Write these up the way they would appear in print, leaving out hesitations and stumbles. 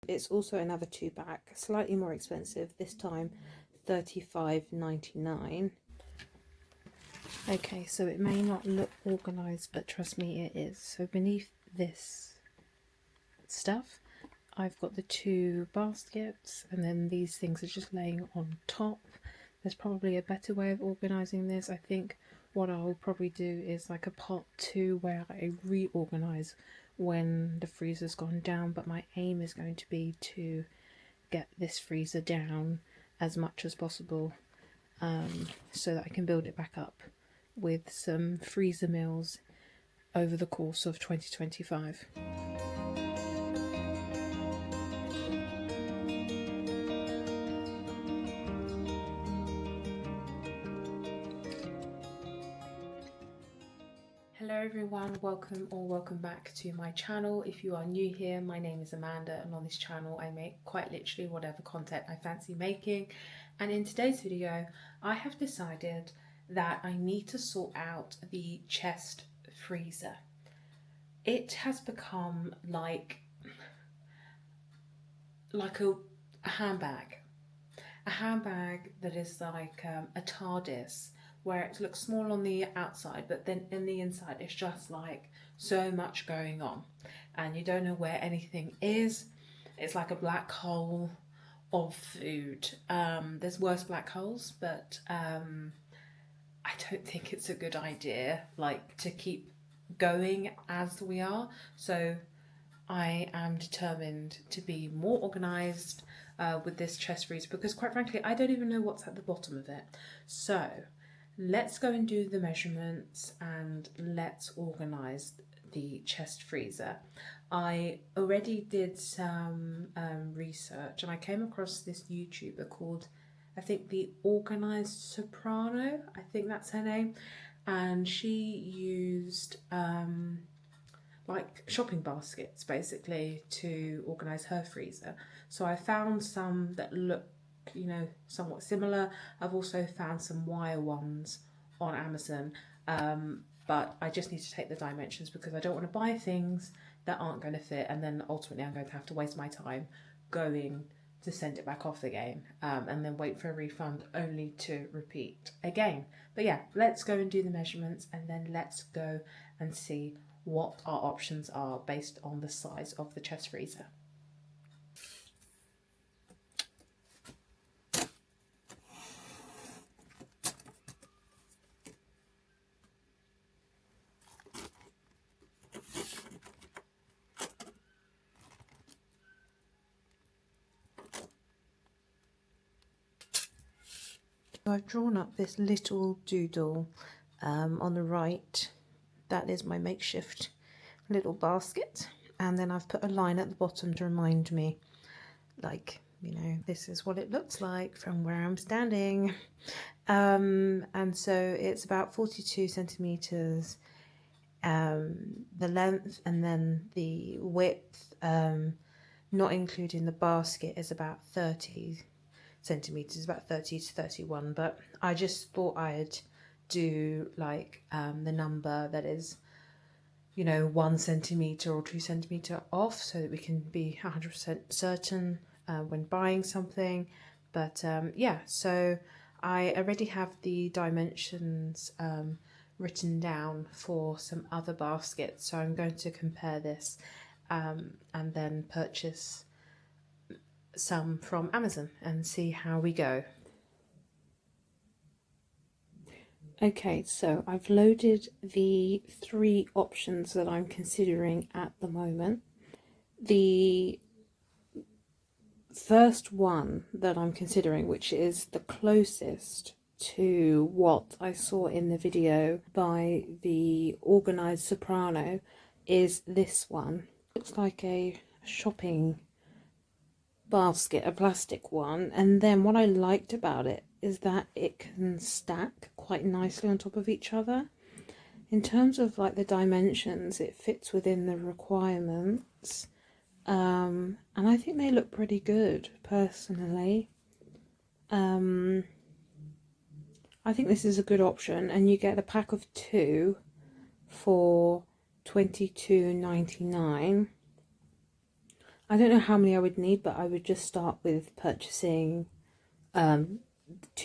It's also another 2-pack, slightly more expensive, this time $35.99. Okay, so it may not look organised, but trust me, it is. So beneath this stuff, I've got the 2 baskets, and then these things are just laying on top. There's probably a better way of organising this. I think what I'll probably do is like a part 2 where I reorganise when the freezer's gone down, but my aim is going to be to get this freezer down as much as possible, so that I can build it back up with some freezer meals over the course of 2025. Hello everyone, welcome back to my channel. If you are new here, my name is Amanda, and on this channel I make quite literally whatever content I fancy making. And in today's video I have decided that I need to sort out the chest freezer. It has become like a handbag. A handbag that is like a TARDIS, where it looks small on the outside, but then in the inside it's just like so much going on and you don't know where anything is. It's like a black hole of food. There's worse black holes, but I don't think it's a good idea like to keep going as we are. So I am determined to be more organised with this chest freezer, because quite frankly I don't even know what's at the bottom of it. So let's go and do the measurements and let's organise the chest freezer. I already did some research, and I came across this YouTuber called, I think, the Organized Soprano, I think that's her name, and she used like shopping baskets basically to organise her freezer. So I found some that look, you know, somewhat similar. I've also found some wire ones on Amazon, but I just need to take the dimensions because I don't want to buy things that aren't going to fit, and then ultimately I'm going to have to waste my time going to send it back off again, and then wait for a refund only to repeat again. But yeah, let's go and do the measurements, and then let's go and see what our options are based on the size of the chest freezer. I've drawn up this little doodle on the right. That is my makeshift little basket, and then I've put a line at the bottom to remind me, like, you know, this is what it looks like from where I'm standing. And so it's about 42 centimeters the length, and then the width, not including the basket, is about 30 centimeters, about 30 to 31, but I just thought I'd do like the number that is, you know, 1 centimeter or 2 centimeter off, so that we can be 100% certain when buying something. But yeah, so I already have the dimensions written down for some other baskets, so I'm going to compare this and then purchase some from Amazon and see how we go. Okay, so I've loaded the 3 options that I'm considering at the moment. The first one that I'm considering, which is the closest to what I saw in the video by the Organized Soprano, is this one. Looks like a shopping basket, a plastic one, and then what I liked about it is that it can stack quite nicely on top of each other. In terms of like the dimensions, it fits within the requirements, and I think they look pretty good personally. I think this is a good option, and you get a pack of 2 for $22.99. I don't know how many I would need, but I would just start with purchasing 2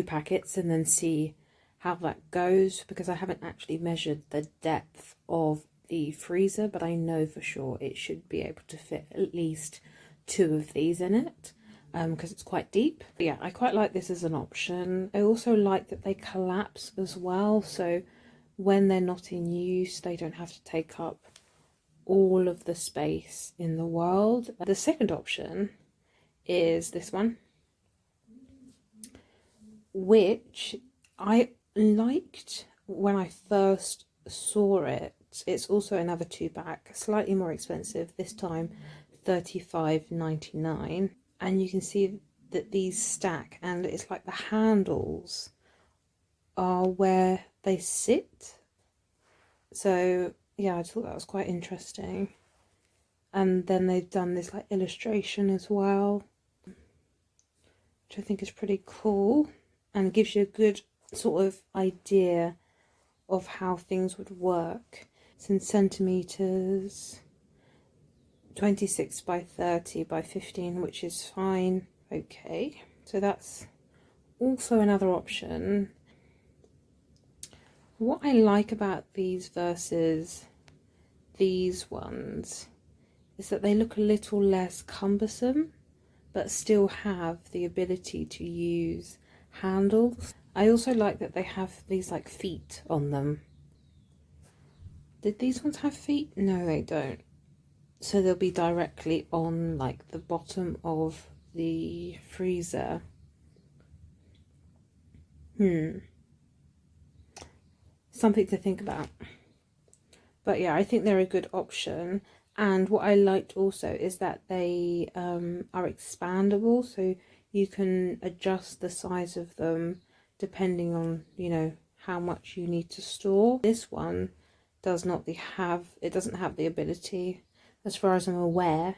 packets and then see how that goes, because I haven't actually measured the depth of the freezer, but I know for sure it should be able to fit at least 2 of these in it, because it's quite deep. But yeah, I quite like this as an option. I also like that they collapse as well, so when they're not in use they don't have to take up all of the space in the world. The second option is this one, which I liked when I first saw it. It's also another 2-pack, slightly more expensive, this time $35.99. And you can see that these stack, and it's like the handles are where they sit. So yeah, I thought that was quite interesting. And then they've done this like illustration as well, which I think is pretty cool and gives you a good sort of idea of how things would work. It's in centimeters, 26 by 30 by 15, which is fine. Okay, so that's also another option. What I like about these versus these ones is that they look a little less cumbersome, but still have the ability to use handles. I also like that they have these like feet on them. Did these ones have feet? No, they don't. So they'll be directly on like the bottom of the freezer. Something to think about. But yeah, I think they're a good option. And what I liked also is that they are expandable, so you can adjust the size of them depending on, you know, how much you need to store. This one doesn't have the ability, as far as I'm aware,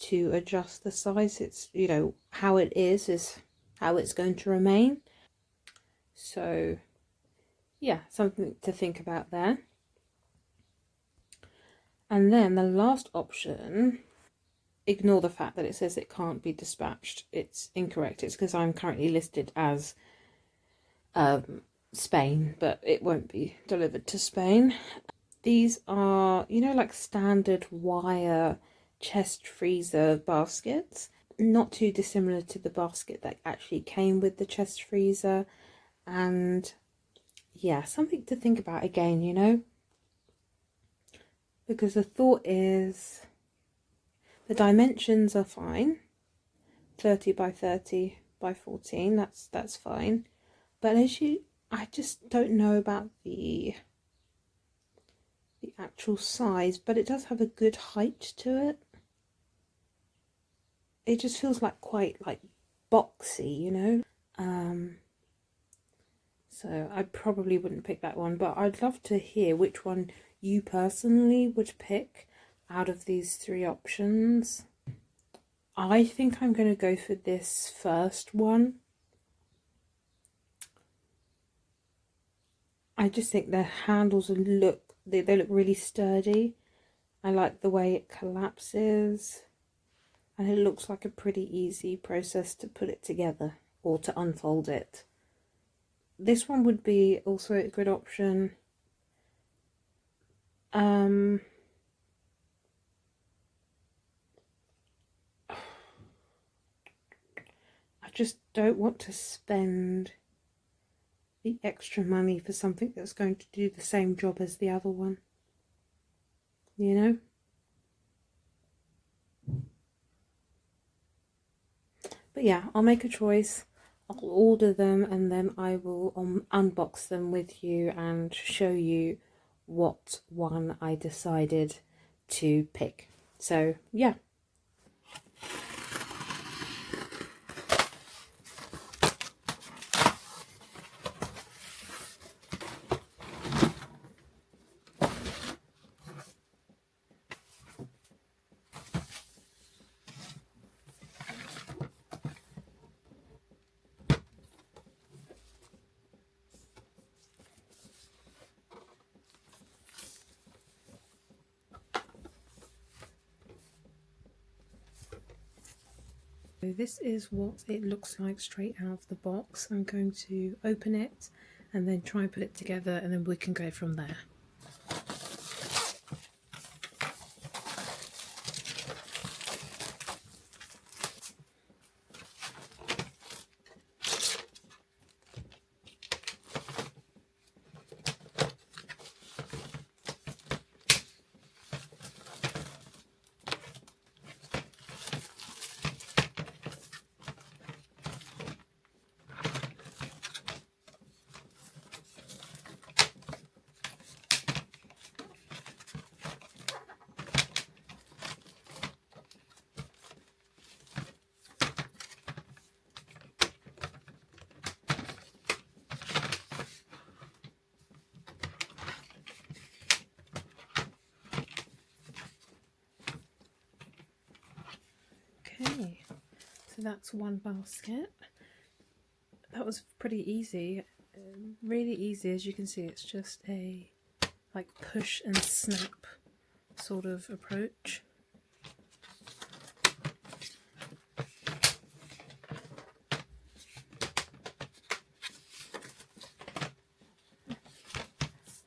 to adjust the size. It's, you know, how it is how it's going to remain. So yeah, something to think about there. And then the last option, ignore the fact that it says it can't be dispatched. It's incorrect. It's because I'm currently listed as Spain, but it won't be delivered to Spain. These are, you know, like standard wire chest freezer baskets. Not too dissimilar to the basket that actually came with the chest freezer. And yeah, something to think about again, you know, because the thought is the dimensions are fine, 30 by 30 by 14, that's fine. But I just don't know about the actual size, but it does have a good height to it. It just feels like quite like boxy, you know. So I probably wouldn't pick that one, but I'd love to hear which one you personally would pick out of these 3 options. I think I'm going to go for this first one. I just think the handles look really sturdy. I like the way it collapses, and it looks like a pretty easy process to put it together or to unfold it. This one would be also a good option. I just don't want to spend the extra money for something that's going to do the same job as the other one, you know. But yeah, I'll make a choice, I'll order them, and then I will unbox them with you and show you what one I decided to pick. So yeah. So this is what it looks like straight out of the box. I'm going to open it and then try and put it together, and then we can go from there. Okay, so that's one basket. That was pretty easy, really easy. As you can see, it's just a like push and snap sort of approach.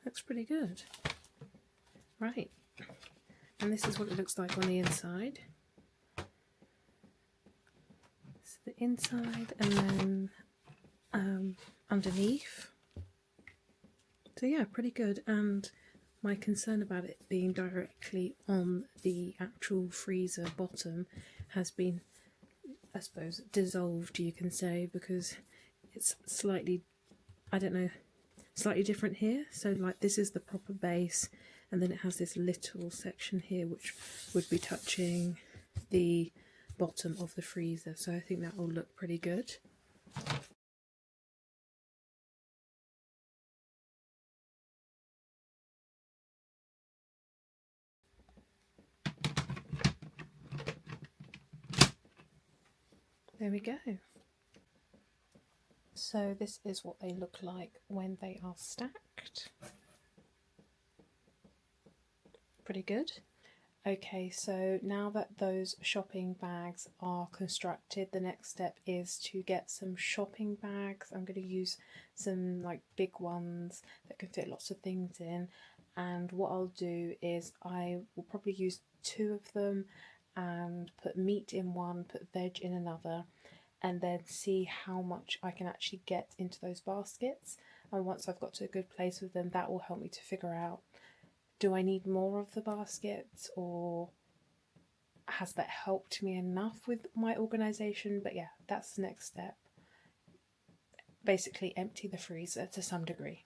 Looks pretty good. Right, and this is what it looks like on the inside. So the inside, and then underneath. So yeah, pretty good. And my concern about it being directly on the actual freezer bottom has been, I suppose, dissolved, you can say, because it's slightly, I don't know, slightly different here. So like this is the proper base, and then it has this little section here which would be touching the bottom of the freezer. So I think that will look pretty good. There we go. So this is what they look like when they are stacked. Pretty good. Okay, so now that those shopping bags are constructed, the next step is to get some shopping bags. I'm going to use some like big ones that can fit lots of things in, and what I'll do is I will probably use 2 of them and put meat in one, put veg in another, and then see how much I can actually get into those baskets. And once I've got to a good place with them, that will help me to figure out, do I need more of the baskets, or has that helped me enough with my organisation? But yeah, that's the next step. Basically empty the freezer to some degree.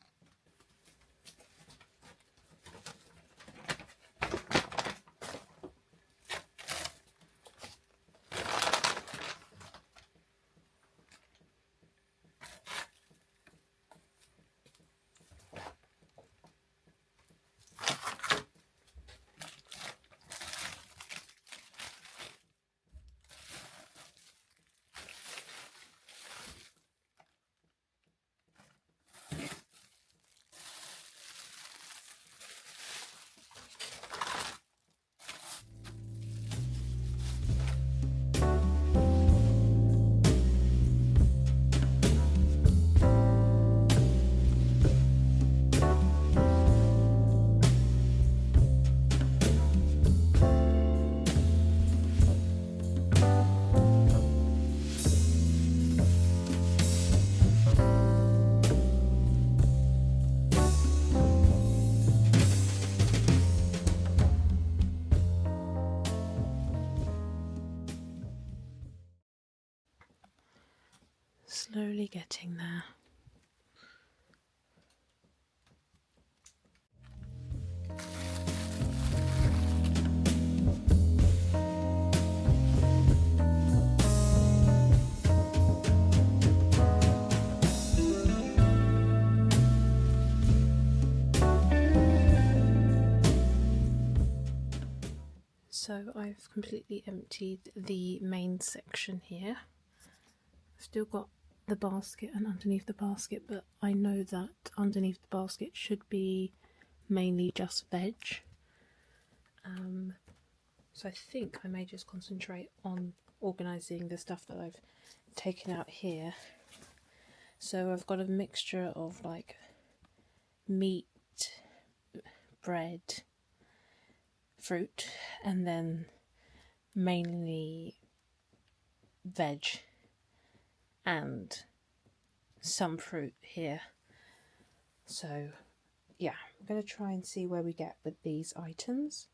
Slowly getting there. So I've completely emptied the main section here. I've still got the basket and underneath the basket, but I know that underneath the basket should be mainly just veg. So I think I may just concentrate on organising the stuff that I've taken out here. So I've got a mixture of like meat, bread, fruit, and then mainly veg and some fruit here. So yeah, I'm going to try and see where we get with these items.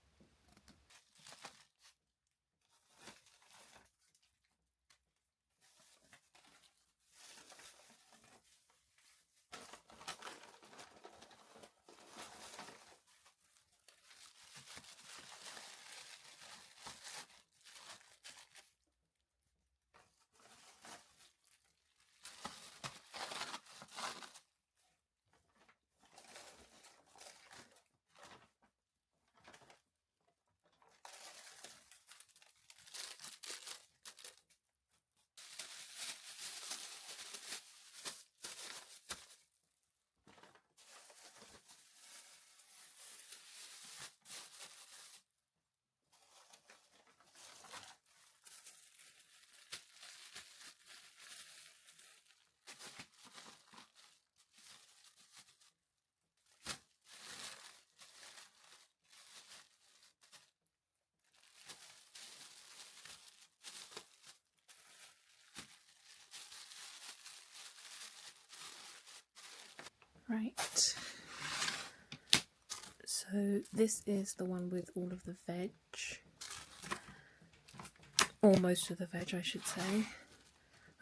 Right, so this is the one with all of the veg, or most of the veg I should say.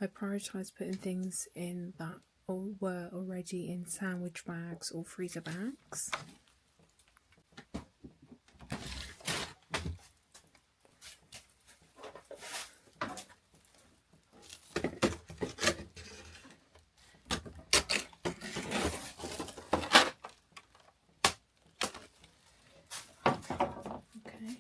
I prioritise putting things in that were already in sandwich bags or freezer bags. Okay.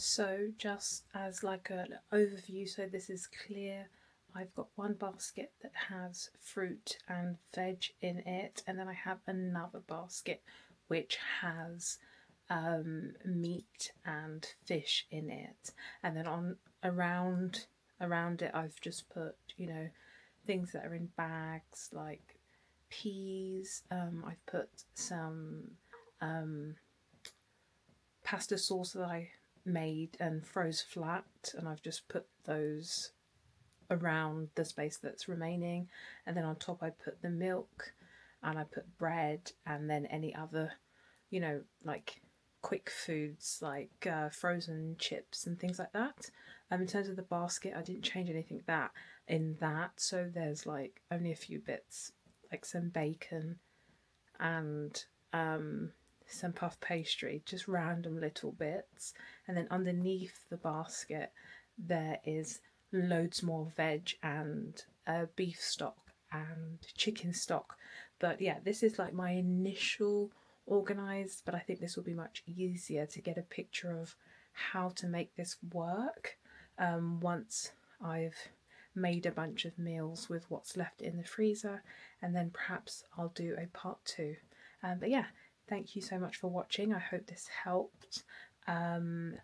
So just as like an overview, so this is clear. I've got one basket that has fruit and veg in it, and then I have another basket which has meat and fish in it, and then on around it I've just put, you know, things that are in bags like peas. I've put some pasta sauce that I made and froze flat, and I've just put those around the space that's remaining. And then on top I put the milk, and I put bread, and then any other, like quick foods like frozen chips and things like that. In terms of the basket, I didn't change anything that, so there's like only a few bits, like some bacon and some puff pastry, just random little bits. And then underneath the basket there is loads more veg and beef stock and chicken stock. But yeah, this is like my initial organized, but I think this will be much easier to get a picture of how to make this work once I've made a bunch of meals with what's left in the freezer, and then perhaps I'll do a part 2. But yeah, thank you so much for watching. I hope this helped, and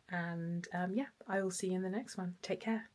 yeah, I will see you in the next one. Take care.